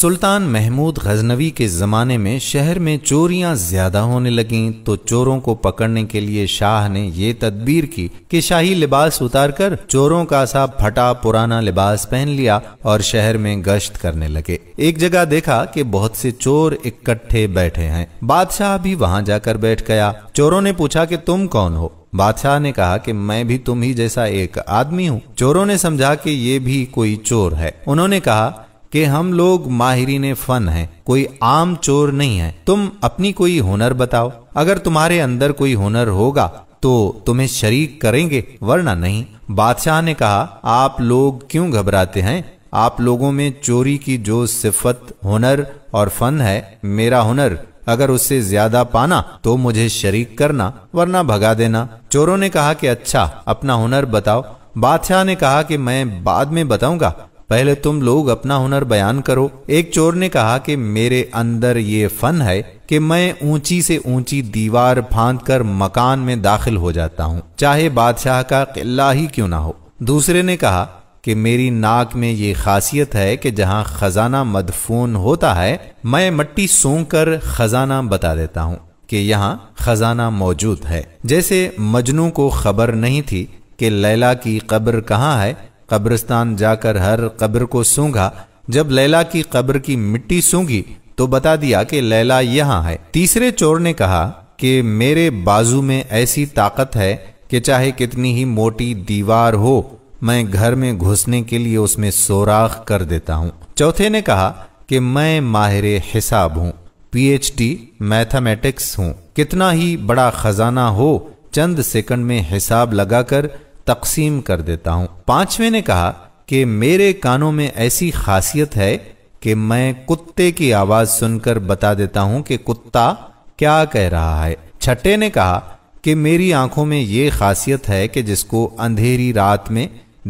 سلطان محمود غزنوی کے زمانے میں شہر میں چوریاں زیادہ ہونے لگیں تو چوروں کو پکڑنے کے لیے شاہ نے یہ تدبیر کی کہ شاہی لباس اتار کر چوروں کا سا پھٹا پرانا لباس پہن لیا اور شہر میں گشت کرنے لگے۔ ایک جگہ دیکھا کہ بہت سے چور اکٹھے بیٹھے ہیں۔ بادشاہ بھی وہاں جا کر بیٹھ گیا۔ چوروں نے پوچھا کہ تم کون ہو؟ بادشاہ نے کہا کہ میں بھی تم ہی جیسا ایک آدمی ہوں۔ چوروں نے سمجھا کہ یہ بھی کوئی چور ہے۔ انہوں نے کہا کہ ہم لوگ ماہرین فن ہیں، کوئی عام چور نہیں ہے، تم اپنی کوئی ہنر بتاؤ، اگر تمہارے اندر کوئی ہنر ہوگا تو تمہیں شریک کریں گے ورنہ نہیں۔ بادشاہ نے کہا آپ لوگ کیوں گھبراتے ہیں؟ آپ لوگوں میں چوری کی جو صفت ہنر اور فن ہے، میرا ہنر اگر اس سے زیادہ پانا تو مجھے شریک کرنا ورنہ بھگا دینا۔ چوروں نے کہا کہ اچھا اپنا ہنر بتاؤ۔ بادشاہ نے کہا کہ میں بعد میں بتاؤں گا، پہلے تم لوگ اپنا ہنر بیان کرو۔ ایک چور نے کہا کہ میرے اندر یہ فن ہے کہ میں اونچی سے اونچی دیوار پھاند کر مکان میں داخل ہو جاتا ہوں، چاہے بادشاہ کا قلعہ ہی کیوں نہ ہو۔ دوسرے نے کہا کہ میری ناک میں یہ خاصیت ہے کہ جہاں خزانہ مدفون ہوتا ہے میں مٹی سونگ کر خزانہ بتا دیتا ہوں کہ یہاں خزانہ موجود ہے۔ جیسے مجنوں کو خبر نہیں تھی کہ لیلا کی قبر کہاں ہے، قبرستان جا کر ہر قبر کو سونگا، جب لیلا کی قبر کی مٹی سونگی تو بتا دیا کہ لیلا یہاں ہے۔ تیسرے چور نے کہا کہ میرے بازو میں ایسی طاقت ہے کہ چاہے کتنی ہی موٹی دیوار ہو میں گھر میں گھسنے کے لیے اس میں سوراخ کر دیتا ہوں۔ چوتھے نے کہا کہ میں ماہر حساب ہوں، PhD میتھمیٹکس ہوں، کتنا ہی بڑا خزانہ ہو چند سیکنڈ میں حساب لگا کر تقسیم کر دیتا ہوں۔ پانچویں نے کہا کہ میرے کانوں میں ایسی خاصیت ہے کہ میں کتے کی آواز سن کر بتا دیتا ہوں کہ کتا کیا کہہ رہا ہے۔ چھٹے نے کہا کہ میری آنکھوں میں یہ خاصیت ہے کہ جس کو اندھیری رات میں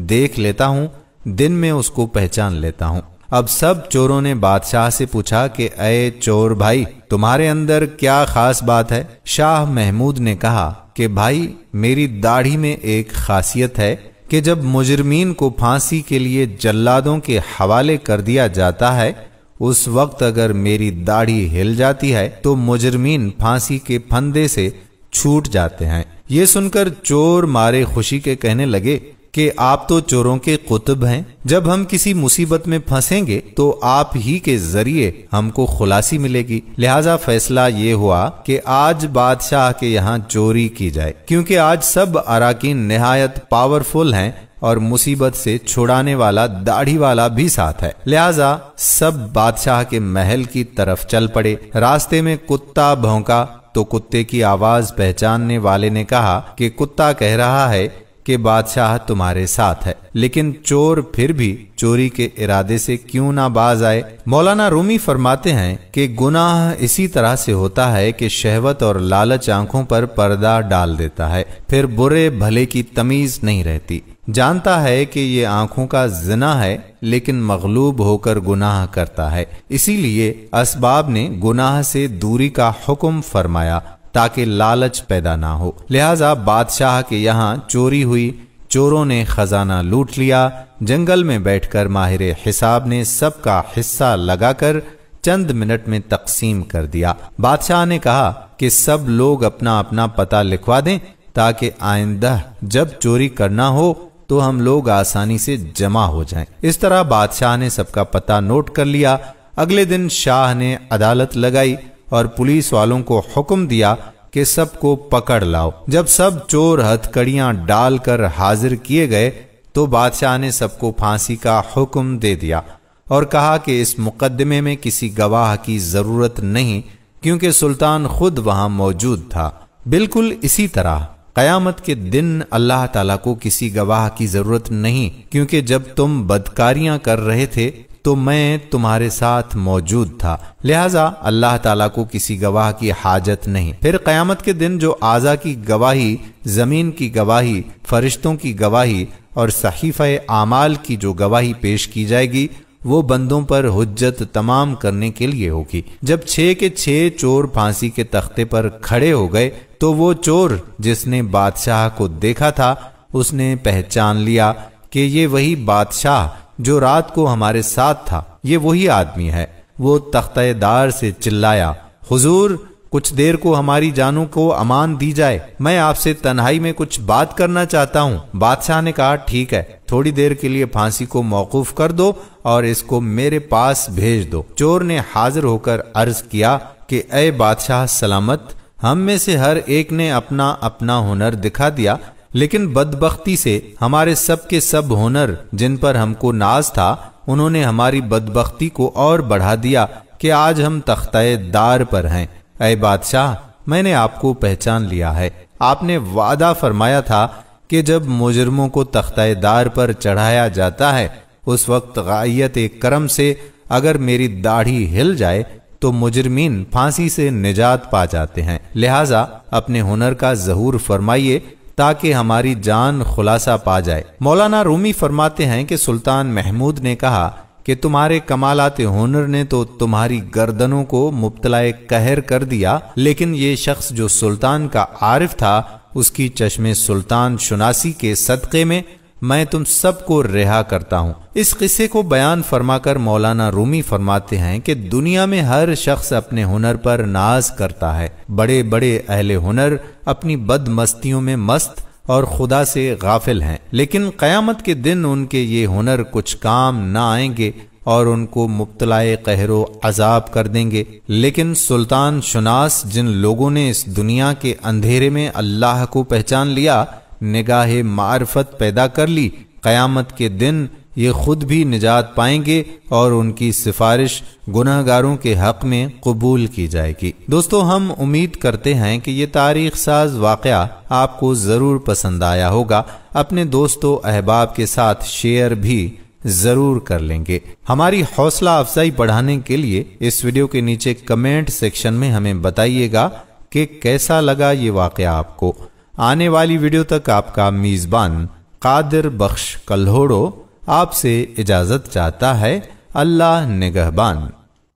دیکھ لیتا ہوں دن میں اس کو پہچان لیتا ہوں۔ اب سب چوروں نے بادشاہ سے پوچھا کہ اے چور بھائی تمہارے اندر کیا خاص بات ہے؟ شاہ محمود نے کہا کہ بھائی میری داڑھی میں ایک خاصیت ہے کہ جب مجرمین کو پھانسی کے لیے جلادوں کے حوالے کر دیا جاتا ہے اس وقت اگر میری داڑھی ہل جاتی ہے تو مجرمین پھانسی کے پھندے سے چھوٹ جاتے ہیں۔ یہ سن کر چور مارے خوشی کے کہنے لگے کہ آپ تو چوروں کے قطب ہیں، جب ہم کسی مصیبت میں پھنسیں گے تو آپ ہی کے ذریعے ہم کو خلاصی ملے گی، لہذا فیصلہ یہ ہوا کہ آج بادشاہ کے یہاں چوری کی جائے، کیونکہ آج سب اراکین نہایت پاورفل ہیں اور مصیبت سے چھڑانے والا داڑھی والا بھی ساتھ ہے، لہذا سب بادشاہ کے محل کی طرف چل پڑے۔ راستے میں کتا بھونکا تو کتے کی آواز پہچاننے والے نے کہا کہ کتا کہہ رہا ہے کہ بادشاہ تمہارے ساتھ ہے، لیکن چور پھر بھی چوری کے ارادے سے کیوں نہ باز آئے؟ مولانا رومی فرماتے ہیں کہ گناہ اسی طرح سے ہوتا ہے کہ شہوت اور لالچ آنکھوں پر پردہ ڈال دیتا ہے، پھر برے بھلے کی تمیز نہیں رہتی۔ جانتا ہے کہ یہ آنکھوں کا زنا ہے لیکن مغلوب ہو کر گناہ کرتا ہے، اسی لیے اسباب نے گناہ سے دوری کا حکم فرمایا تاکہ لالچ پیدا نہ ہو۔ لہذا بادشاہ کے یہاں چوری ہوئی، چوروں نے خزانہ لوٹ لیا، جنگل میں بیٹھ کر ماہر حساب نے سب کا حصہ لگا کر چند منٹ میں تقسیم کر دیا۔ بادشاہ نے کہا کہ سب لوگ اپنا اپنا پتہ لکھوا دیں تاکہ آئندہ جب چوری کرنا ہو تو ہم لوگ آسانی سے جمع ہو جائیں۔ اس طرح بادشاہ نے سب کا پتہ نوٹ کر لیا۔ اگلے دن شاہ نے عدالت لگائی اور پولیس والوں کو حکم دیا کہ سب کو پکڑ لاؤ۔ جب سب چور ہتھ کڑیاں ڈال کر حاضر کیے گئے تو بادشاہ نے سب کو پھانسی کا حکم دے دیا اور کہا کہ اس مقدمے میں کسی گواہ کی ضرورت نہیں کیونکہ سلطان خود وہاں موجود تھا۔ بالکل اسی طرح قیامت کے دن اللہ تعالیٰ کو کسی گواہ کی ضرورت نہیں کیونکہ جب تم بدکاریاں کر رہے تھے تو میں تمہارے ساتھ موجود تھا، لہذا اللہ تعالیٰ کو کسی گواہ کی حاجت نہیں۔ پھر قیامت کے دن جو اعضاء کی گواہی، زمین کی گواہی، فرشتوں کی گواہی اور صحیفہ اعمال کی جو گواہی پیش کی جائے گی وہ بندوں پر حجت تمام کرنے کے لیے ہوگی۔ جب 6 کے 6 چور پھانسی کے تختے پر کھڑے ہو گئے تو وہ چور جس نے بادشاہ کو دیکھا تھا اس نے پہچان لیا کہ یہ وہی بادشاہ جو رات کو ہمارے ساتھ تھا، یہ وہی آدمی ہے۔ وہ تختہ دار سے چلایا، حضور کچھ دیر کو ہماری جانوں کو امان دی جائے، میں آپ سے تنہائی میں کچھ بات کرنا چاہتا ہوں۔ بادشاہ نے کہا ٹھیک ہے، تھوڑی دیر کے لیے پھانسی کو موقوف کر دو اور اس کو میرے پاس بھیج دو۔ چور نے حاضر ہو کر عرض کیا کہ اے بادشاہ سلامت، ہم میں سے ہر ایک نے اپنا اپنا ہنر دکھا دیا، لیکن بدبختی سے ہمارے سب کے سب ہنر جن پر ہم کو ناز تھا انہوں نے ہماری بدبختی کو اور بڑھا دیا کہ آج ہم تختہ دار پر ہیں۔ اے بادشاہ، میں نے آپ کو پہچان لیا ہے، آپ نے وعدہ فرمایا تھا کہ جب مجرموں کو تختہ دار پر چڑھایا جاتا ہے اس وقت غائیت کرم سے اگر میری داڑھی ہل جائے تو مجرمین پھانسی سے نجات پا جاتے ہیں، لہٰذا اپنے ہنر کا ظہور فرمائیے تاکہ ہماری جان خلاصہ پا جائے۔ مولانا رومی فرماتے ہیں کہ سلطان محمود نے کہا کہ تمہارے کمالات ہنر نے تو تمہاری گردنوں کو مبتلا قہر کر دیا، لیکن یہ شخص جو سلطان کا عارف تھا اس کی چشم سلطان شناسی کے صدقے میں تم سب کو رہا کرتا ہوں۔ اس قصے کو بیان فرما کر مولانا رومی فرماتے ہیں کہ دنیا میں ہر شخص اپنے ہنر پر ناز کرتا ہے، بڑے بڑے اہل ہنر اپنی بد مستیوں میں مست اور خدا سے غافل ہیں، لیکن قیامت کے دن ان کے یہ ہنر کچھ کام نہ آئیں گے اور ان کو مبتلا قہر و عذاب کر دیں گے۔ لیکن سلطان شناس جن لوگوں نے اس دنیا کے اندھیرے میں اللہ کو پہچان لیا، نگاہ معرفت پیدا کر لی، قیامت کے دن یہ خود بھی نجات پائیں گے اور ان کی سفارش گناہگاروں کے حق میں قبول کی جائے گی۔ دوستو، ہم امید کرتے ہیں کہ یہ تاریخ ساز واقعہ آپ کو ضرور پسند آیا ہوگا، اپنے دوستو احباب کے ساتھ شیئر بھی ضرور کر لیں گے۔ ہماری حوصلہ افزائی بڑھانے کے لیے اس ویڈیو کے نیچے کمنٹ سیکشن میں ہمیں بتائیے گا کہ کیسا لگا یہ واقعہ آپ کو۔ آنے والی ویڈیو تک آپ کا میزبان قادر بخش کلہوڑو آپ سے اجازت چاہتا ہے۔ اللہ نگہبان۔